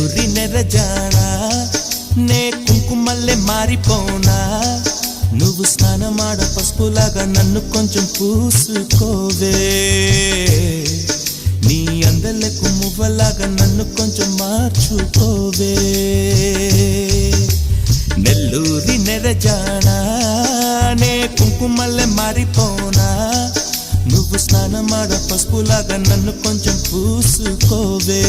నెల్లూరి నెరజానా నే కుంకుమల్లె మారిపోనా నువ్వు స్నానమాడ పసుపులాగా నన్ను కొంచెం పూసుకోవే నీ అందలకు మువ్వలాగా నన్ను కొంచెం మార్చుకోవే నెల్లూరి నెరజానా నే కుంకుమల్లె మారిపోనా నువ్వు స్నానమాడ పసుపులాగా నన్ను కొంచెం పూసుకోవే